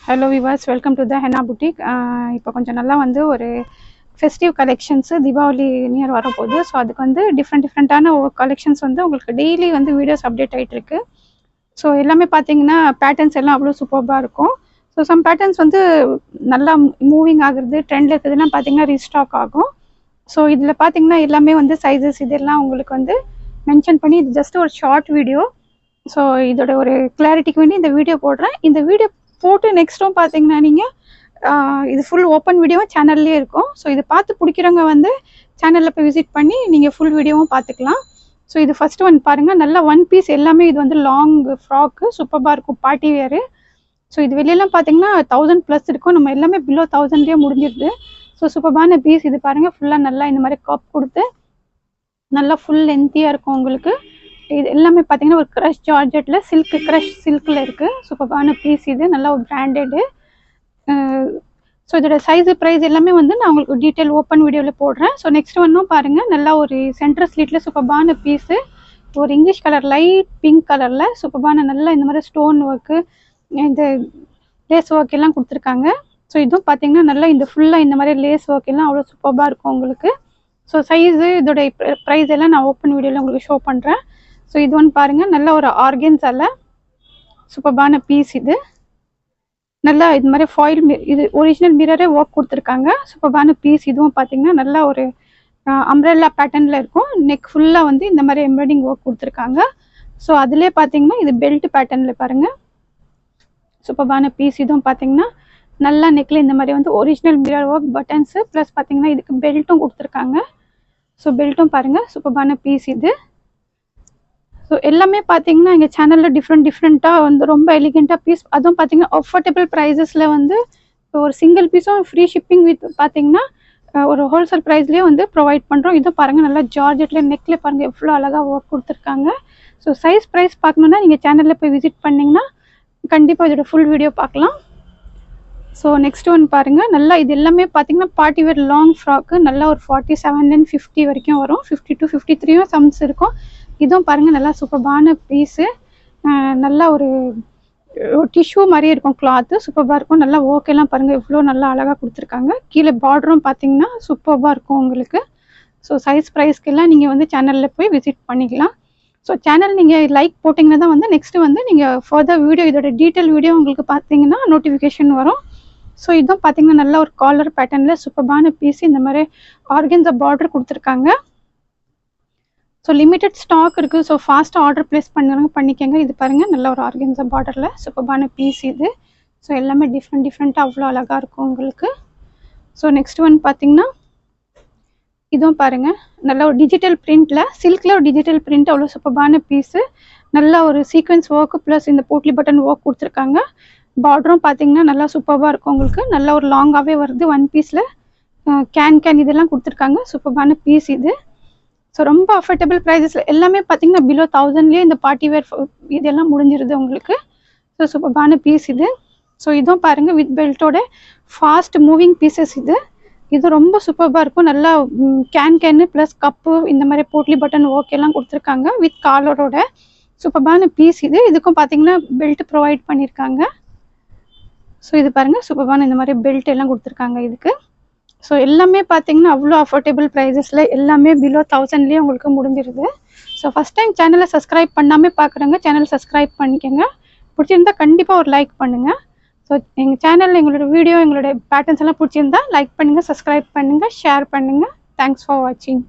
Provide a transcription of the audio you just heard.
Hello viewers, welcome to the Henna Boutique. இப்போ கொஞ்சம் நல்லா வந்து ஒரு ஃபெஸ்டிவ் கலெக்ஷன்ஸ் தீபாவளி நியர் வரப்போகுது. ஸோ அதுக்கு வந்து டிஃப்ரெண்டான கலெக்ஷன்ஸ் வந்து உங்களுக்கு டெய்லி வந்து வீடியோஸ் அப்டேட் ஆகிட்டு இருக்கு. ஸோ எல்லாமே பார்த்தீங்கன்னா பேட்டர்ன்ஸ் எல்லாம் அவ்வளோ சூப்பராக இருக்கும். ஸோ சம் பேட்டர்ன்ஸ் வந்து நல்லா மூவிங் ஆகுறது, ட்ரெண்டில் இருக்கிறதுலாம் பார்த்தீங்கன்னா ரீஸ்டாக் ஆகும். ஸோ இதில் பார்த்தீங்கன்னா எல்லாமே வந்து சைஸஸ் இதெல்லாம் உங்களுக்கு வந்து மென்ஷன் பண்ணி இது ஜஸ்ட் ஒரு ஷார்ட் வீடியோ. ஸோ இதோட ஒரு கிளாரிட்டிக்கு வேண்டி இந்த வீடியோ போடுறேன். இந்த வீடியோ போட்டு நெக்ஸ்ட்டும் பார்த்தீங்கன்னா நீங்கள் இது ஃபுல் ஓப்பன் வீடியோவும் சேனல்லே இருக்கும். ஸோ இதை பார்த்து பிடிக்கிறவங்க வந்து சேனலில் போய் விசிட் பண்ணி நீங்கள் ஃபுல் வீடியோவும் பார்த்துக்கலாம். ஸோ இது ஃபஸ்ட்டு ஒன் பாருங்கள், நல்லா ஒன் பீஸ் எல்லாமே இது வந்து லாங் ஃப்ராக்கு சூப்பராக இருக்கும், பார்ட்டி வேரு. ஸோ இது வெளியெல்லாம் பார்த்தீங்கன்னா 1000+ இருக்கும், நம்ம எல்லாமே பிலோ 1000லேயே முடிஞ்சிருது. ஸோ சூப்பரான பீஸ் இது பாருங்கள், ஃபுல்லாக நல்லா இந்த மாதிரி கப் கொடுத்து நல்லா ஃபுல் லென்த்தியாக இருக்கும் உங்களுக்கு. இது எல்லாமே பார்த்தீங்கன்னா ஒரு க்ரஷ் ஜார்ஜெட்டில் க்ரஷ் சில்கில் இருக்குது. சூப்பரான பீஸ் இது, நல்லா ஒரு பிராண்டடு. ஸோ இதோட சைஸு ப்ரைஸ் எல்லாமே வந்து நான் உங்களுக்கு டீட்டெயில் ஓப்பன் வீடியோவில் போடுறேன். ஸோ நெக்ஸ்ட் ஒன்றும் பாருங்கள், நல்லா ஒரு சென்டர் ஸ்லீட்டில் சூப்பரான பீஸு, ஒரு இங்கிலீஷ் கலர் லைட் பிங்க் கலரில் சூப்பரான நல்லா இந்த மாதிரி ஸ்டோன் ஒர்க்கு, இந்த லேஸ் ஒர்க் எல்லாம் கொடுத்துருக்காங்க. ஸோ இதுவும் பார்த்தீங்கன்னா நல்லா இந்த ஃபுல்லாக இந்த மாதிரி லேஸ் ஒர்க் எல்லாம் அவ்வளோ சூப்பராக இருக்கும் உங்களுக்கு. ஸோ சைஸு இதோட ப்ரைஸ் எல்லாம் நான் ஓப்பன் வீடியோவில் உங்களுக்கு ஷோ பண்ணுறேன். ஸோ இது ஒன்று பாருங்கள், நல்ல ஒரு ஆர்கன்ஸால சூப்பரான பீஸ் இது, நல்லா இது மாதிரி ஃபாயில் இது ஒரிஜினல் மிரரே ஒர்க் கொடுத்துருக்காங்க. சூப்பரான பீஸ் இதுவும் பார்த்தீங்கன்னா நல்லா ஒரு அம்ப்ரெல்லா பேட்டர்னில் இருக்கும். நெக் ஃபுல்லாக வந்து இந்த மாதிரி எம்ப்ராய்டிங் ஒர்க் கொடுத்துருக்காங்க. ஸோ அதிலே பார்த்தீங்கன்னா இது பெல்ட் பேட்டர்னில் பாருங்கள், சூப்பரான பீஸ் இதுவும் பார்த்தீங்கன்னா நல்லா நெக்கில் இந்த மாதிரி வந்து original mirror work buttons plus பார்த்தீங்கன்னா இதுக்கு பெல்ட்டும் கொடுத்துருக்காங்க. ஸோ பெல்ட்டும் பாருங்கள் சூப்பரான பீஸ் இது. ஸோ எல்லாமே பார்த்தீங்கன்னா எங்கள் சேனலில் டிஃப்ரெண்ட்டாக வந்து ரொம்ப எலிகெண்ட்டாக பீஸ், அதுவும் பார்த்தீங்கன்னா அஃபோர்டபுள் ப்ரைஸஸில் வந்து ஒரு சிங்கிள் பீஸும் ஃப்ரீ ஷிப்பிங் வித் பார்த்தீங்கன்னா ஒரு ஹோல்சேல் ப்ரைஸ்லேயே வந்து ப்ரொவைட் பண்ணுறோம். இதுவும் பாருங்கள் நல்லா ஜார்ஜெட்டில் நெக்கில் பாருங்கள் எவ்வளோ அழகாக ஒர்க் கொடுத்துருக்காங்க. ஸோ சைஸ் ப்ரைஸ் பார்க்கணுன்னா நீங்கள் சேனலில் போய் விசிட் பண்ணிங்கன்னா கண்டிப்பாக இதோட ஃபுல் வீடியோ பார்க்கலாம். ஸோ நெக்ஸ்ட் ஒன் பாருங்கள், நல்லா இது எல்லாமே பார்த்தீங்கன்னா பார்ட்டி வேர் லாங் ஃப்ராக்கு, நல்லா ஒரு 47 50 வரைக்கும் வரும், 50 to 53 சம்ஸ் இருக்கும். இதுவும் பாருங்கள் நல்லா சூப்பரான பீஸு, நல்லா ஒரு டிஷ்யூ மாதிரியே இருக்கும் கிளாத்து, சூப்பராக இருக்கும். நல்லா ஓகேலாம் பாருங்கள் எவ்வளோ நல்லா அழகாக கொடுத்துருக்காங்க. கீழே பார்டரும் பார்த்தீங்கன்னா சூப்பராக இருக்கும் உங்களுக்கு. ஸோ சைஸ் ப்ரைஸ்க்கெல்லாம் நீங்கள் வந்து சேனலில் போய் விசிட் பண்ணிக்கலாம். ஸோ சேனல் நீங்கள் லைக் போட்டிங்கன்னா தான் வந்து நெக்ஸ்ட்டு வந்து நீங்கள் ஃபர்தர் வீடியோ இதோட டீட்டெயில் வீடியோ உங்களுக்கு பார்த்தீங்கன்னா நோட்டிஃபிகேஷன் வரும். ஸோ இதுவும் பார்த்தீங்கன்னா நல்ல ஒரு காலர் பேட்டர்னில் சூப்பரான பீஸ், இந்த மாதிரி ஆர்கன்ஸா பார்டர் கொடுத்துருக்காங்க. ஸோ லிமிட்டட் ஸ்டாக் இருக்குது, ஸோ ஃபாஸ்ட்டாக ஆர்டர் ப்ளேஸ் பண்ணுறவங்க பண்ணிக்கோங்க. இது பாருங்கள் நல்ல ஒரு ஆர்கன்ஸா பார்டரில் சூப்பரான பீஸ் இது. ஸோ எல்லாமே டிஃப்ரெண்ட்டாக அவ்வளோ அழகாக இருக்கும் உங்களுக்கு. ஸோ நெக்ஸ்ட் ஒன் பார்த்தீங்கன்னா இதுவும் பாருங்கள் நல்ல ஒரு டிஜிட்டல் பிரிண்டில் சில்கில் ஒரு டிஜிட்டல் பிரிண்ட், அவ்வளோ சூப்பரான பீஸு, நல்ல ஒரு சீக்வன்ஸ் ஒர்க்கு ப்ளஸ் இந்த போட்லி பட்டன் ஒர்க் கொடுத்துருக்காங்க. பார்டரும் பார்த்தீங்கன்னா நல்லா சூப்பராக இருக்கும் உங்களுக்கு, நல்ல ஒரு லாங்காகவே வருது. ஒன் பீஸில் கேன் இதெல்லாம் கொடுத்துருக்காங்க. சூப்பரான பீஸ் இது. ஸோ ரொம்ப அஃபோர்டபுள் ப்ரைஸஸில் எல்லாமே பார்த்தீங்கன்னா பிலோ 1000லேயே இந்த பார்ட்டி வேர் இதெல்லாம் முடிஞ்சிருது உங்களுக்கு. ஸோ சூப்பரான பீஸ் இது. ஸோ இதுவும் பாருங்கள் வித் பெல்ட்டோட ஃபாஸ்ட் மூவிங் பீசஸ் இது. இது ரொம்ப சூப்பராக இருக்கும், நல்லா கேன்னு ப்ளஸ் கப்பு இந்த மாதிரி போட்லி பட்டன் ஒர்க் எல்லாம் கொடுத்துருக்காங்க வித் காலரோட. சூப்பரான பீஸ் இது. இதுக்கும் பார்த்தீங்கன்னா பெல்ட் ப்ரொவைட் பண்ணியிருக்காங்க. ஸோ இது பாருங்கள் சூப்பரான இந்த மாதிரி பெல்ட் எல்லாம் கொடுத்துருக்காங்க இதுக்கு. ஸோ எல்லாமே பார்த்தீங்கன்னா அவ்வளோ அஃபோர்டபுள் ப்ரைஸஸில் எல்லாமே பிலோ 1000லேயே உங்களுக்கு முடிஞ்சிருது. ஸோ ஃபஸ்ட் டைம் சேனலை சப்ஸ்கிரைப் பண்ணாமல் பார்க்குறவங்க சேனல் சப்ஸ்கிரைப் பண்ணிக்கோங்க. பிடிச்சிருந்தா கண்டிப்பாக ஒரு லைக் பண்ணுங்கள். ஸோ எங்கள் சேனலில் எங்களோட வீடியோ எங்களோட பேட்டர்ன்ஸ் எல்லாம் பிடிச்சிருந்தா லைக் பண்ணுங்கள், சப்ஸ்கிரைப் பண்ணுங்கள், ஷேர் பண்ணுங்கள். தேங்க்ஸ் ஃபார் வாட்சிங்.